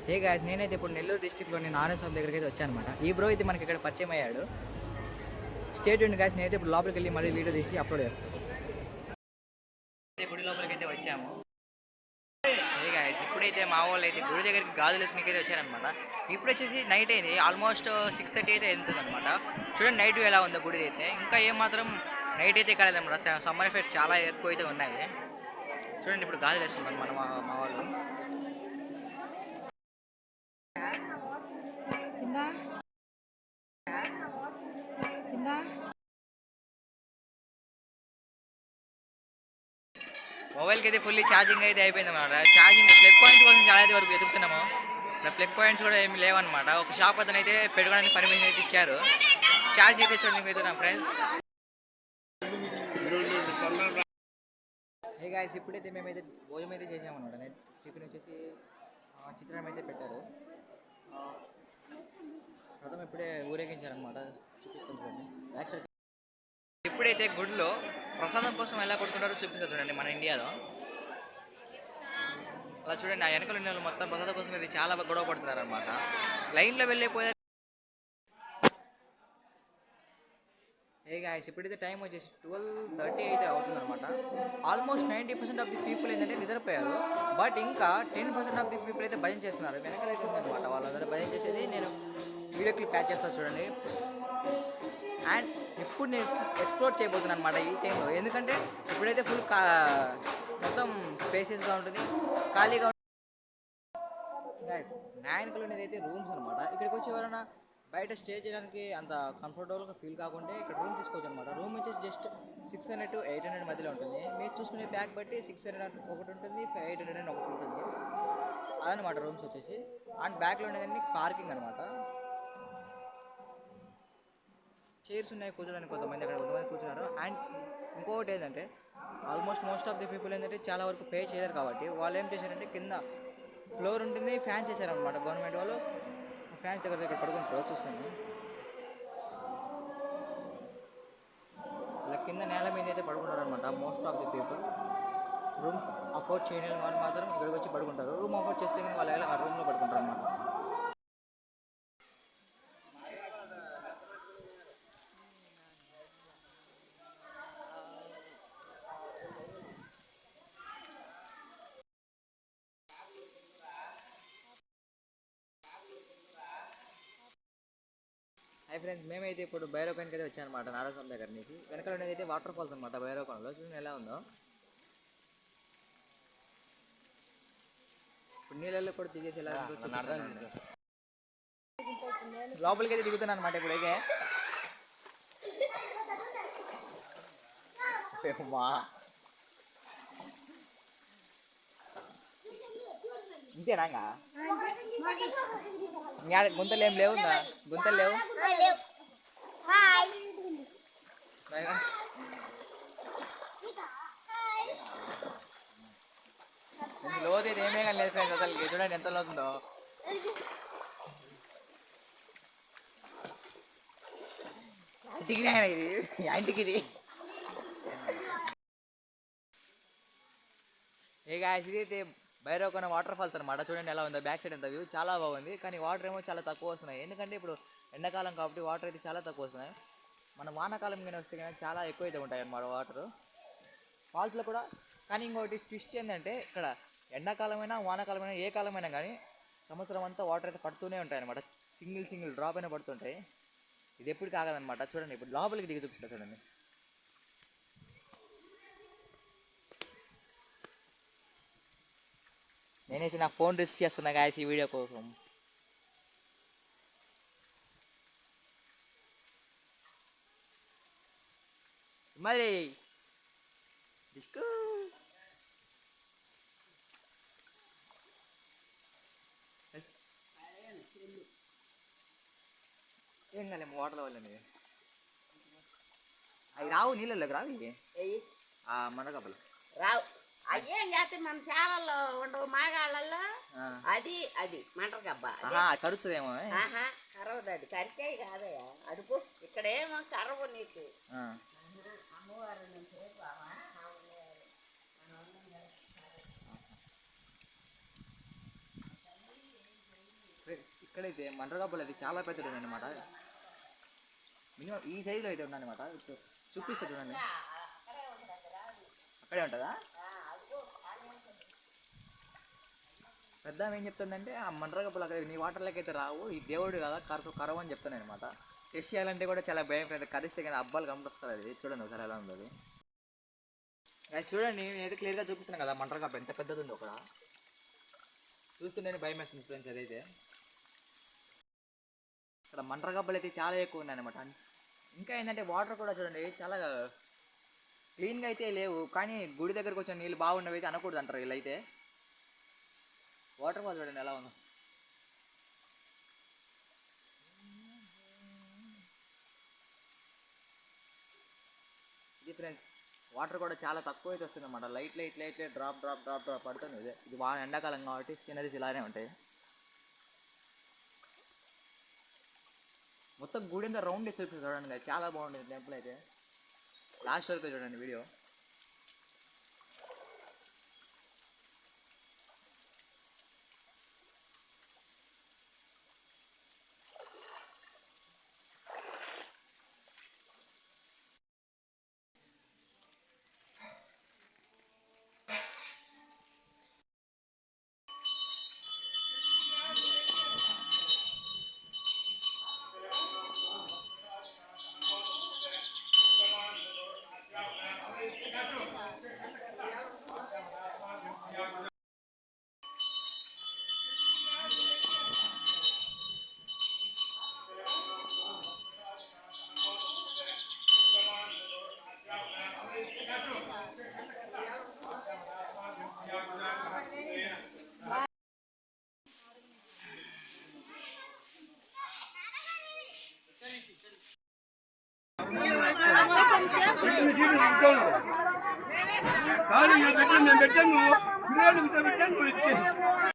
Hey guys, నేనైతే ఇప్పుడు నెల్లూరు డిస్ట్రిక్ట్లోని నారాయణ స్వామి దగ్గరికి అయితే వచ్చానమాట. ఈ బ్రో అయితే మనకి ఇక్కడ పరిచయం అయ్యాడు. స్టేట్ ఉండి గాయ్స్, నేనైతే ఇప్పుడు లోపలికి వెళ్ళి మళ్ళీ వీడియో తీసి అప్లోడ్ చేస్తాను. గుడి లోపలికి అయితే వచ్చాము. హే గాయ్స్, ఇప్పుడైతే మా వాళ్ళు అయితే గుడి దగ్గరికి గాజులు వేసుకుని అయితే వచ్చారనమాట. ఇప్పుడు వచ్చేసి నైట్ అయింది, ఆల్మోస్ట్ 6:30 అయితే వెళ్తుంది అనమాట. చూడండి నైట్ ఎలా ఉందో గుడి అయితే. ఇంకా ఏమాత్రం నైట్ అయితే కాలేదన్నమాట. సమ్మర్ ఎఫెక్ట్ చాలా ఎక్కువ అయితే ఉన్నాయి. చూడండి ఇప్పుడు గాజులు వేసుకున్నారు మన మా వాళ్ళు. మొబైల్కి అయితే ఫుల్లీ ఛార్జింగ్ అయితే అయిపోయింది అనమాట. ఛార్జింగ్ ప్లగ్ పాయింట్స్ కోసం చాలా అయితే వరకు వెతుకుతున్నాము. ఇక్కడ ప్లగ్ పాయింట్స్ కూడా ఏమి లేవన్నమాట. ఒక షాప్ అతను అయితే పెట్టుకోవడానికి పర్మిషన్ అయితే ఇచ్చారు. ఛార్జ్ అయితే చూడండి అయితే నా ఫ్రెండ్స్. హే గాయ్స్, ఇప్పుడైతే మేమైతే భోజనం అయితే చేసామన్నమాట. నైట్ టిఫిన్ వచ్చేసి చిత్రాన్నం అయితే పెట్టారు. ప్రథమ ఇప్పుడే ఊరేగించారనమాట. చూపిస్తాను చూడండి. యాక్చువల్ ఇప్పుడైతే గుడిలో ప్రసాదం కోసం ఎలా కొట్టుకుంటారో చూపిస్తారు చూడండి మన ఇండియాలో. అలా చూడండి, ఆ వెనకలు ఉన్న మొత్తం ప్రసాదం కోసం అయితే చాలా గొడవ పడుతున్నారు అనమాట. లైన్లో వెళ్ళిపోయారు. హే గాయ్స్, ఇప్పుడైతే టైం వచ్చేసి 12:30 అయితే అవుతుందన్నమాట. ఆల్మోస్ట్ 90% ఆఫ్ ది పీపుల్ ఏంటంటే నిద్రపోయారు. బట్ ఇంకా 10% ఆఫ్ ది పీపుల్ అయితే భజన చేస్తున్నారు. వెనకాల అనమాట వాళ్ళందరూ భజన చేసేది నేను వీడియో క్లిప్ యాడ్ చేస్తాను చూడండి. అండ్ ఇప్పుడు నేను ఎక్స్ప్లోర్ చేయబోతున్నాను అనమాట ఈ టైంలో. ఎందుకంటే ఇప్పుడైతే ఫుల్ మొత్తం స్పేసెస్గా ఉంటుంది, ఖాళీగా ఉంటుంది. గైస్, నాయనకల్ అనేది అయితే రూమ్స్ అనమాట. ఇక్కడికి వచ్చి ఎవరైనా బయట స్టే చేయడానికి అంత కంఫర్టబుల్గా ఫీల్ కాకుంటే ఇక్కడ రూమ్ తీసుకోవచ్చు అనమాట. రూమ్ వచ్చేసి జస్ట్ 600 to 800 మధ్యలో ఉంటుంది. మీరు చూసుకునే ప్యాక్ బట్టి 600 ఒకటి ఉంటుంది, 800 ఒకటి ఉంటుంది. అదనమాట రూమ్స్ వచ్చేసి. అండ్ బ్యాక్లో ఉండేదాన్ని పార్కింగ్ అనమాట. చైర్స్ ఉన్నాయి కూర్చోడానికి, కొంతమంది అక్కడ కొంతమంది కూర్చున్నారు. అండ్ ఇంకొకటి ఏంటంటే almost most of the people ఏంటంటే చాలా వరకు పే చేయరు కాబట్టి వాళ్ళు ఏం చేశారంటే కింద ఫ్లోర్ ఉంటుంది, ఫ్యాన్స్ చేశారనమాట. గవర్నమెంట్ వాళ్ళు ఫ్యాన్స్ దగ్గర పడుకుంటారు. చూసుకున్నాను ఇలా కింద నేల మీద అయితే పడుకుంటారు అనమాట most of the people. Room afford చేయని వాళ్ళు మాత్రం ఇక్కడికి వచ్చి పడుకుంటారు. రూమ్ అఫోర్డ్ చేస్తే కానీ వాళ్ళు ఆ రూమ్లో పడుకుంటారు అనమాట. హై ఫ్రెండ్స్, మేమైతే ఇప్పుడు భైరవకోనకి అయితే వచ్చానమాట. నారాయణ దగ్గర నుంచి వెనకాల ఉండేది అయితే వాటర్ ఫాల్స్ అనమాట. భైరవకోనలో చూడండి ఎలా ఉందో. ఇప్పుడు నీళ్ళల్లో కూడా దిగేసి ఎలా లోపలికి అయితే దిగుతున్నాను అనమాట. ఇప్పుడైతే మా ఇంతేనాగా గుంతలు ఏం లేవు, గుంతలు లేవు. లోతు అయితే ఏమే కానీ లేదు ఫ్రెండ్స్. అసలు చూడండి ఎంత లోతుందో. ఇంటికి ఇది ఇంటికి ఇది. ఏ గాయ్స్, ఇది అయితే భైరవకోన వాటర్ ఫాల్స్ అనమాట. చూడండి ఎలా ఉందో. బ్యాక్ సైడ్ ఎంత వ్యూ చాలా బాగుంది. కానీ వాటర్ ఏమో చాలా తక్కువ వస్తున్నాయి. ఎందుకంటే ఇప్పుడు ఎండాకాలం కాబట్టి వాటర్ అయితే చాలా తక్కువ వస్తున్నాయి. మన వానాకాలం కానీ వస్తే కానీ చాలా ఎక్కువ అయితే ఉంటాయి అన్నమాట వాటర్ ఫాల్స్లో కూడా. కానీ ఇంకోటి ట్విస్ట్ ఏంటంటే ఇక్కడ ఎండాకాలమైనా వానాకాలమైనా ఏ కాలమైనా కానీ సంవత్సరం అంతా వాటర్ అయితే పడుతూనే ఉంటాయి అన్నమాట. సింగిల్ డ్రాప్ అయినా పడుతుంటాయి. ఇది ఎప్పుడు కాగదనమాట. చూడండి ఇప్పుడు లోపలికి దిగి చూపిస్తా చూడండి. నేనైతే నా ఫోన్ రిస్క్ చేస్తున్నా గాయస్ ఈ వీడియో కోసం. మరి డిస్కో ఏం కాలేము వాటర్లో వాళ్ళని అవి రావు, నీళ్ళలోకి రావు. ఇవి మన కప్పలు రావు. అయ్యేం చేస్తే మన శాలల్లో ఉండవు మాగాళ్ళల్లో. అది మంటరు కబ్బా కరుస్తుందేమో. కరవదు, అది కరిచేయి కాదయా అడుపు. ఇక్కడేమో కరవు నీకు. అమ్మవారు ఇక్కడైతే మండ్రగబ్బలు అయితే చాలా పెద్దది ఉందన్నమాట. మినిమం ఈ సైజులో అయితే ఉందన్నమాట. చూపిస్తా చూడండి. అక్కడే ఉంటుందా? పెద్ద ఏం చెప్తుందంటే ఆ మండ్రగబ్బలు అక్కడ నీ వాటర్లోకి అయితే రావు, ఈ దేవుడు కదా కరవు అని చెప్తాను అనమాట. టెస్ట్ చేయాలంటే కూడా చాలా భయం పెద్ద కరిస్తే కానీ అబ్బాలు కంపొస్తుంది. అది చూడండి ఒకసారి ఎలా ఉంది అది. అది చూడండి నేనైతే క్లియర్గా చూపిస్తున్నాను కదా మండ్రగబ్బ ఎంత పెద్దది ఉందో అక్కడ. చూస్తుంటేనే భయం వేస్తుంది ఫ్రెండ్స్. అదైతే ఇక్కడ మండ్రగబ్బలు అయితే చాలా ఎక్కువ ఉన్నాయి అనమాట. ఇంకా ఏంటంటే వాటర్ కూడా చూడండి చాలా క్లీన్గా అయితే లేవు, కానీ గుడి దగ్గరకు వచ్చిన నీళ్ళు బాగున్నవి అయితే అనకూడదు అంటారు వీళ్ళైతే. వాటర్ ఫాల్ చూడండి ఎలా ఉందో. ఇది ఫ్రెండ్స్ వాటర్ కూడా చాలా తక్కువ అయితే వస్తుంది అన్నమాట. Light drop drop drop drop పడుతుంది. ఇదే ఇది బాగా ఎండాకాలం కాబట్టి సీనరీస్ ఇలానే ఉంటాయి. మొత్తం గుడి అంతా రౌండ్ వేసి చూడండి, చాలా బాగుంటుంది టెంపుల్ అయితే. లాస్ట్ వరకు చూడండి వీడియో. కానీ నేను పెట్టాను, నువ్వు పెట్టాను, నువ్వు ఇచ్చేసి